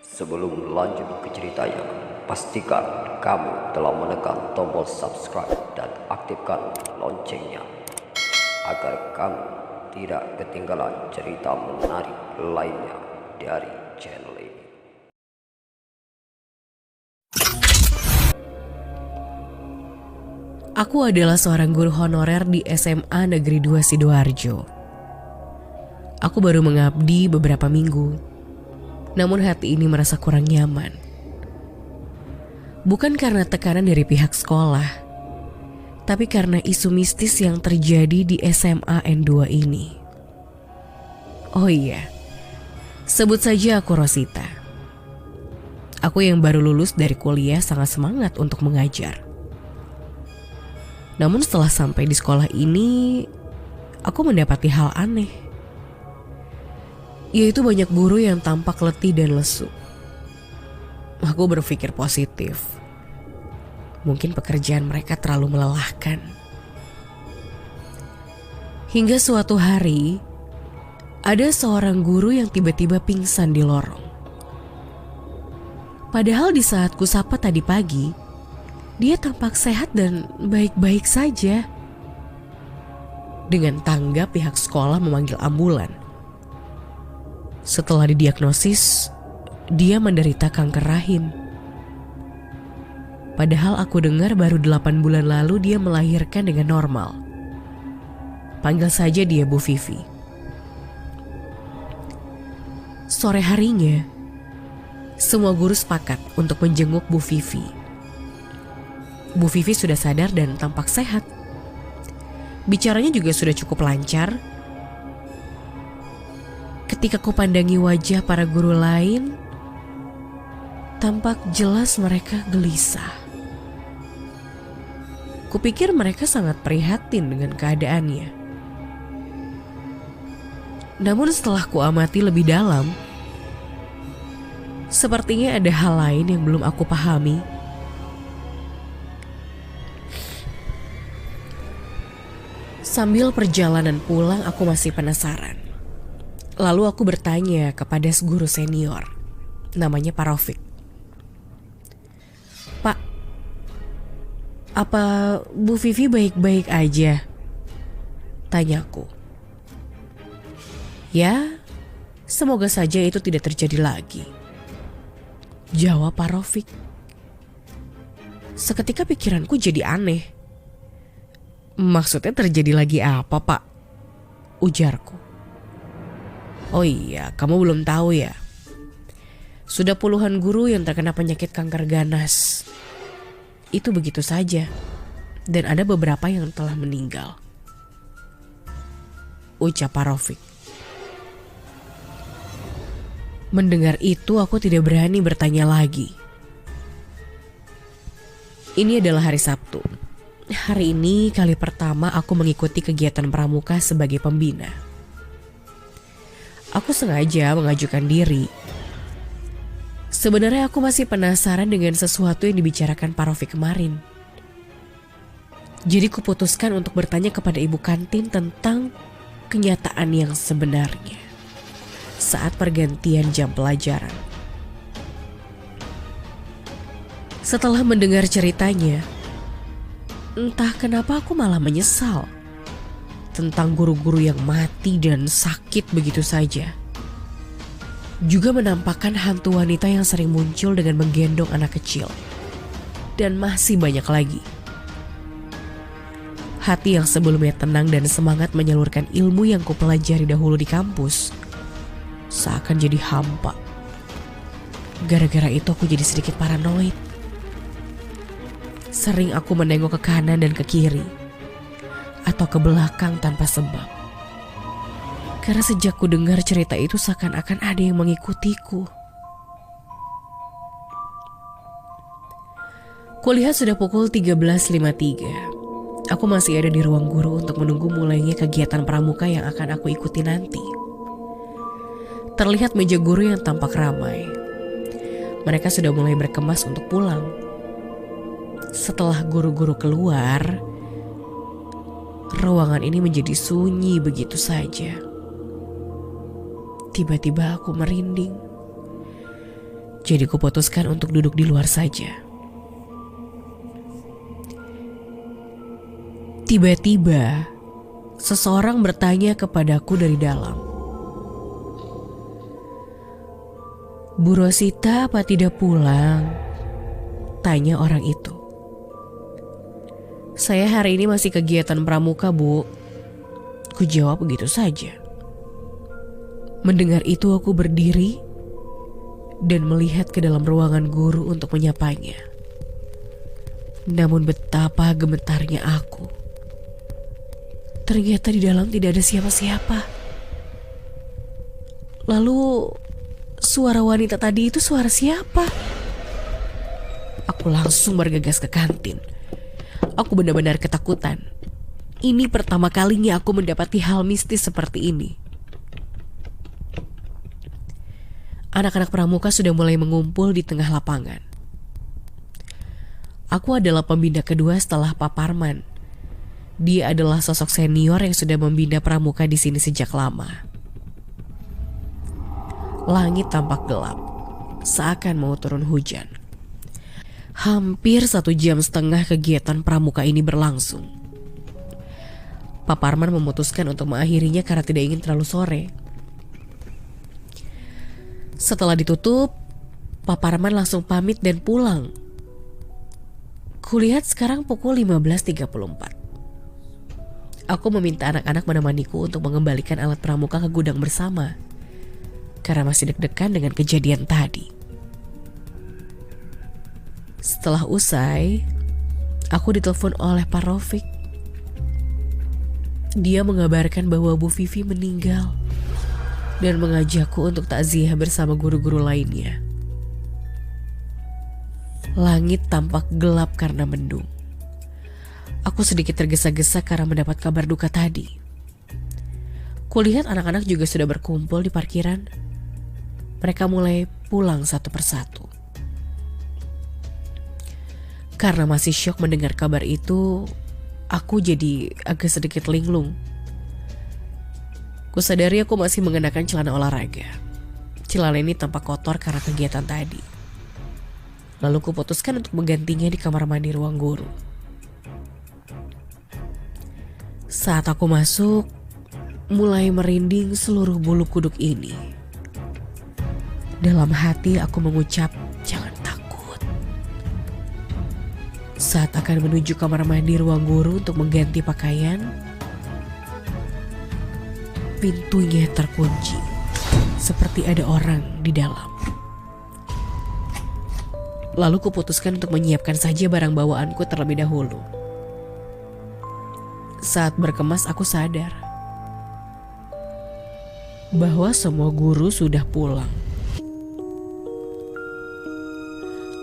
Sebelum lanjut ke ceritanya, pastikan kamu telah menekan tombol subscribe dan aktifkan loncengnya agar kamu tidak ketinggalan cerita menarik lainnya dari channel ini. Aku adalah seorang guru honorer di SMA Negeri 2 Sidoarjo. Aku baru mengabdi beberapa minggu, namun hati ini merasa kurang nyaman. Bukan karena tekanan dari pihak sekolah, tapi karena isu mistis yang terjadi di SMA N2 ini. Oh iya, sebut saja aku Rosita. Aku yang baru lulus dari kuliah sangat semangat untuk mengajar. Namun setelah sampai di sekolah ini, aku mendapati hal aneh. Yaitu banyak guru yang tampak letih dan lesu. Aku berpikir positif. Mungkin pekerjaan mereka terlalu melelahkan. Hingga suatu hari, ada seorang guru yang tiba-tiba pingsan di lorong. Padahal di saat kusapa tadi pagi, dia tampak sehat dan baik-baik saja. Dengan tanggap pihak sekolah memanggil ambulan. Setelah didiagnosis, dia menderita kanker rahim. Padahal aku dengar baru 8 bulan lalu dia melahirkan dengan normal. Panggil saja dia Bu Vivi. Sore harinya, semua guru sepakat untuk menjenguk Bu Vivi. Bu Vivi sudah sadar dan tampak sehat. Bicaranya juga sudah cukup lancar. Ketika kupandangi wajah para guru lain, tampak jelas mereka gelisah. Kupikir mereka sangat prihatin dengan keadaannya. Namun setelah kuamati lebih dalam, sepertinya ada hal lain yang belum aku pahami. Sambil perjalanan pulang aku masih penasaran. Lalu aku bertanya kepada guru senior, namanya Pak Raufik. Pak, apa Bu Vivi baik-baik aja? Tanyaku. Ya, semoga saja itu tidak terjadi lagi, jawab Pak Raufik. Seketika pikiranku jadi aneh. Maksudnya terjadi lagi apa, Pak? Ujarku. Oh iya, kamu belum tahu ya. Sudah puluhan guru yang terkena penyakit kanker ganas. Itu begitu saja. Dan ada beberapa yang telah meninggal, ucap Pak Raufik. Mendengar itu aku tidak berani bertanya lagi. Ini adalah hari Sabtu. Hari ini kali pertama aku mengikuti kegiatan pramuka sebagai pembina. Aku sengaja mengajukan diri. Sebenarnya aku masih penasaran dengan sesuatu yang dibicarakan Pak Raufik kemarin. Jadi kuputuskan untuk bertanya kepada ibu kantin tentang kenyataan yang sebenarnya saat pergantian jam pelajaran. Setelah mendengar ceritanya, entah kenapa aku malah menyesal tentang guru-guru yang mati dan sakit begitu saja. Juga menampakkan hantu wanita yang sering muncul dengan menggendong anak kecil. Dan masih banyak lagi. Hati yang sebelumnya tenang dan semangat menyalurkan ilmu yang kupelajari dahulu di kampus seakan jadi hampa. Gara-gara itu aku jadi sedikit paranoid. Sering aku menengok ke kanan dan ke kiri atau ke belakang tanpa sebab. Karena sejak ku dengar cerita itu seakan-akan ada yang mengikutiku. Kulihat sudah pukul 13.53. Aku masih ada di ruang guru untuk menunggu mulainya kegiatan pramuka yang akan aku ikuti nanti. Terlihat meja guru yang tampak ramai. Mereka sudah mulai berkemas untuk pulang. Setelah guru-guru keluar, ruangan ini menjadi sunyi begitu saja. Tiba-tiba aku merinding. Jadi kuputuskan untuk duduk di luar saja. Tiba-tiba seseorang bertanya kepadaku dari dalam. "Bu Rosita apa tidak pulang?" tanya orang itu. "Saya hari ini masih kegiatan pramuka, Bu." Ku jawab begitu saja. Mendengar itu aku berdiri dan melihat ke dalam ruangan guru untuk menyapanya. Namun betapa gemetarnya aku. Ternyata di dalam tidak ada siapa-siapa. Lalu suara wanita tadi itu suara siapa? Aku langsung bergegas ke kantin. Aku benar-benar ketakutan. Ini pertama kalinya aku mendapati hal mistis seperti ini. Anak-anak pramuka sudah mulai mengumpul di tengah lapangan. Aku adalah pembina kedua setelah Pak Parman. Dia adalah sosok senior yang sudah membina pramuka di sini sejak lama. Langit tampak gelap, seakan mau turun hujan. Hampir 1,5 jam kegiatan pramuka ini berlangsung. Pak Parman memutuskan untuk mengakhirinya karena tidak ingin terlalu sore. Setelah ditutup, Pak Parman langsung pamit dan pulang. Kulihat sekarang pukul 15.34. Aku meminta anak-anak menemaniku untuk mengembalikan alat pramuka ke gudang bersama, karena masih deg-degan dengan kejadian tadi. Setelah usai, aku ditelepon oleh Pak Rafiq. Dia mengabarkan bahwa Bu Vivi meninggal dan mengajakku untuk takziah bersama guru-guru lainnya. Langit tampak gelap karena mendung. Aku sedikit tergesa-gesa karena mendapat kabar duka tadi. Kulihat anak-anak juga sudah berkumpul di parkiran. Mereka mulai pulang satu persatu. Karena masih syok mendengar kabar itu, aku jadi agak sedikit linglung. Kusadari aku masih mengenakan celana olahraga. Celana ini tampak kotor karena kegiatan tadi. Lalu kuputuskan untuk menggantinya di kamar mandi ruang guru. Saat aku masuk, mulai merinding seluruh bulu kuduk ini. Dalam hati aku mengucap, "Jangan takut." Saat akan menuju kamar mandi ruang guru untuk mengganti pakaian, pintunya terkunci, seperti ada orang di dalam. Lalu kuputuskan untuk menyiapkan saja barang bawaanku terlebih dahulu. Saat berkemas aku sadar bahwa semua guru sudah pulang.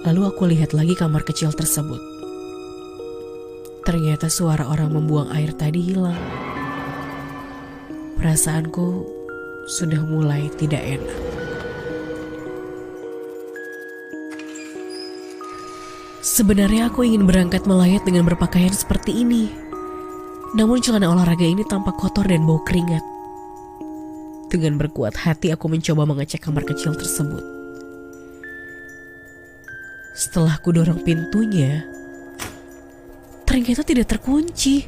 Lalu aku lihat lagi kamar kecil tersebut. Ternyata suara orang membuang air tadi hilang. Perasaanku sudah mulai tidak enak. Sebenarnya aku ingin berangkat melayat dengan berpakaian seperti ini. Namun celana olahraga ini tampak kotor dan bau keringat. Dengan berkuat hati aku mencoba mengecek kamar kecil tersebut. Setelah ku dorong pintunya, ternyata tidak terkunci.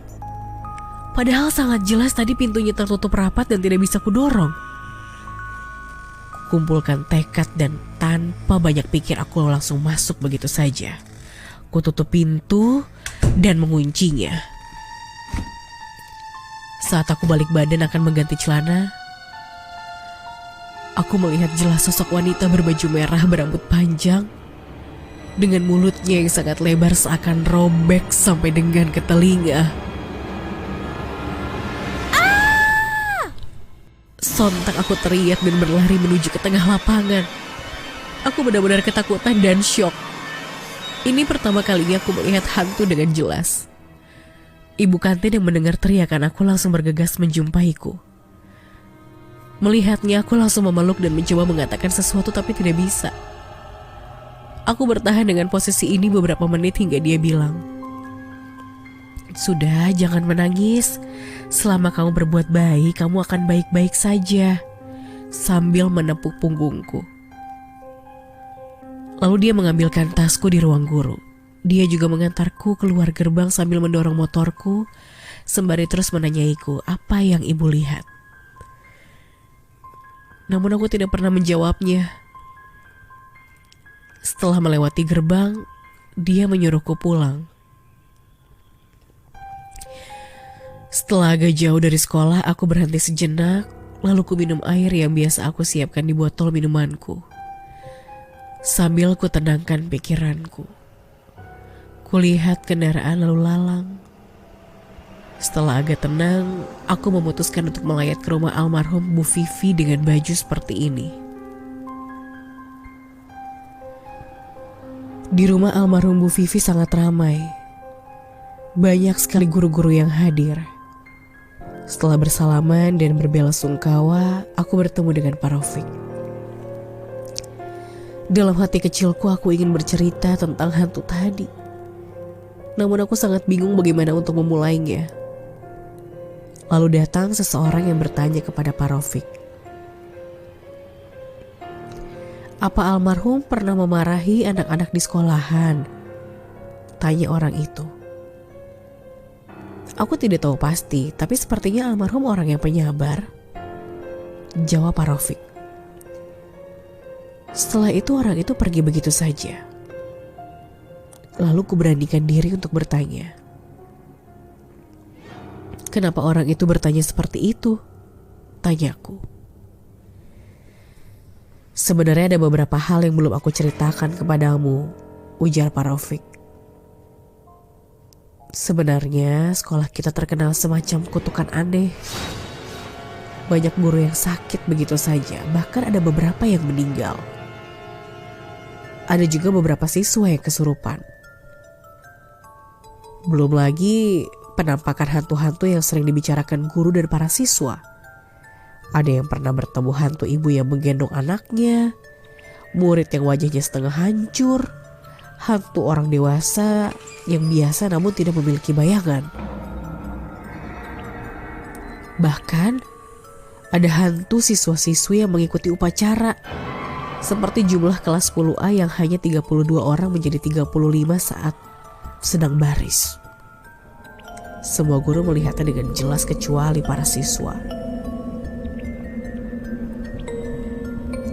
Padahal sangat jelas tadi pintunya tertutup rapat dan tidak bisa kudorong. Kumpulkan tekad dan tanpa banyak pikir aku langsung masuk begitu saja. Kututup pintu dan menguncinya. Saat aku balik badan akan mengganti celana, aku melihat jelas sosok wanita berbaju merah berambut panjang dengan mulutnya yang sangat lebar seakan robek sampai dengan ke telinga. Sontak aku teriak dan berlari menuju ke tengah lapangan. Aku benar-benar ketakutan dan syok. Ini pertama kalinya aku melihat hantu dengan jelas. Ibu kantin yang mendengar teriakan aku langsung bergegas menjumpaiku. Melihatnya aku langsung memeluk dan mencoba mengatakan sesuatu tapi tidak bisa. Aku bertahan dengan posisi ini beberapa menit hingga dia bilang, "Sudah, jangan menangis. Selama kamu berbuat baik, kamu akan baik-baik saja." Sambil menepuk punggungku. Lalu dia mengambilkan tasku di ruang guru. Dia juga mengantarku keluar gerbang sambil mendorong motorku, sembari terus menanyaiku apa yang ibu lihat. Namun aku tidak pernah menjawabnya. Setelah melewati gerbang, dia menyuruhku pulang. Setelah agak jauh dari sekolah, aku berhenti sejenak, lalu ku minum air yang biasa aku siapkan di botol minumanku. Sambil ku tenangkan pikiranku. Kulihat kendaraan lalu lalang. Setelah agak tenang, aku memutuskan untuk melayat ke rumah almarhum Bu Vivi dengan baju seperti ini. Di rumah almarhum Bu Vivi sangat ramai. Banyak sekali guru-guru yang hadir. Setelah bersalaman dan berbelasungkawa, aku bertemu dengan Pak Rafiq. Dalam hati kecilku, aku ingin bercerita tentang hantu tadi. Namun aku sangat bingung bagaimana untuk memulainya. Lalu datang seseorang yang bertanya kepada Pak Rafiq. Apa almarhum pernah memarahi anak-anak di sekolahan? Tanya orang itu. Aku tidak tahu pasti, tapi sepertinya almarhum orang yang penyabar. Jawab Pak Rafiq. Setelah itu orang itu pergi begitu saja. Lalu kuberanikan diri untuk bertanya. Kenapa orang itu bertanya seperti itu? Tanyaku. Sebenarnya ada beberapa hal yang belum aku ceritakan kepadamu, ujar Pak Rafiq. Sebenarnya sekolah kita terkenal semacam kutukan aneh. Banyak guru yang sakit begitu saja, bahkan ada beberapa yang meninggal. Ada juga beberapa siswa yang kesurupan. Belum lagi penampakan hantu-hantu yang sering dibicarakan guru dan para siswa. Ada yang pernah bertemu hantu ibu yang menggendong anaknya, murid yang wajahnya setengah hancur, hantu orang dewasa yang biasa namun tidak memiliki bayangan. Bahkan ada hantu siswa-siswi yang mengikuti upacara, seperti jumlah kelas 10A yang hanya 32 orang menjadi 35 saat sedang baris. Semua guru melihatnya dengan jelas kecuali para siswa.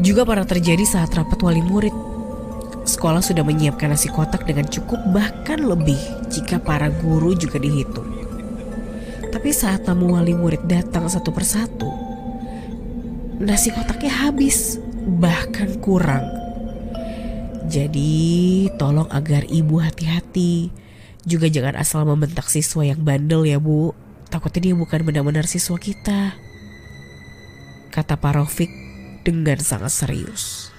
Juga pernah terjadi saat rapat wali murid. Sekolah sudah menyiapkan nasi kotak dengan cukup, bahkan lebih jika para guru juga dihitung. Tapi saat tamu wali murid datang satu persatu, nasi kotaknya habis, bahkan kurang. Jadi tolong agar ibu hati-hati. Juga jangan asal membentak siswa yang bandel ya bu. Takutnya dia bukan benar-benar siswa kita, kata Pak Rafiq dengan sangat serius.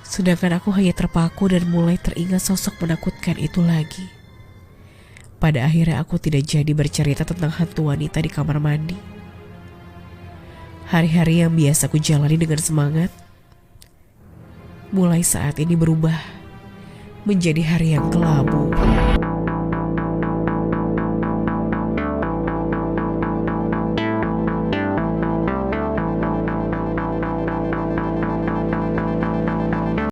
Sedangkan aku hanya terpaku dan mulai teringat sosok menakutkan itu lagi. Pada akhirnya aku tidak jadi bercerita tentang hantu wanita di kamar mandi. Hari-hari yang biasa ku jalani dengan semangat, mulai saat ini berubah menjadi hari yang kelabu.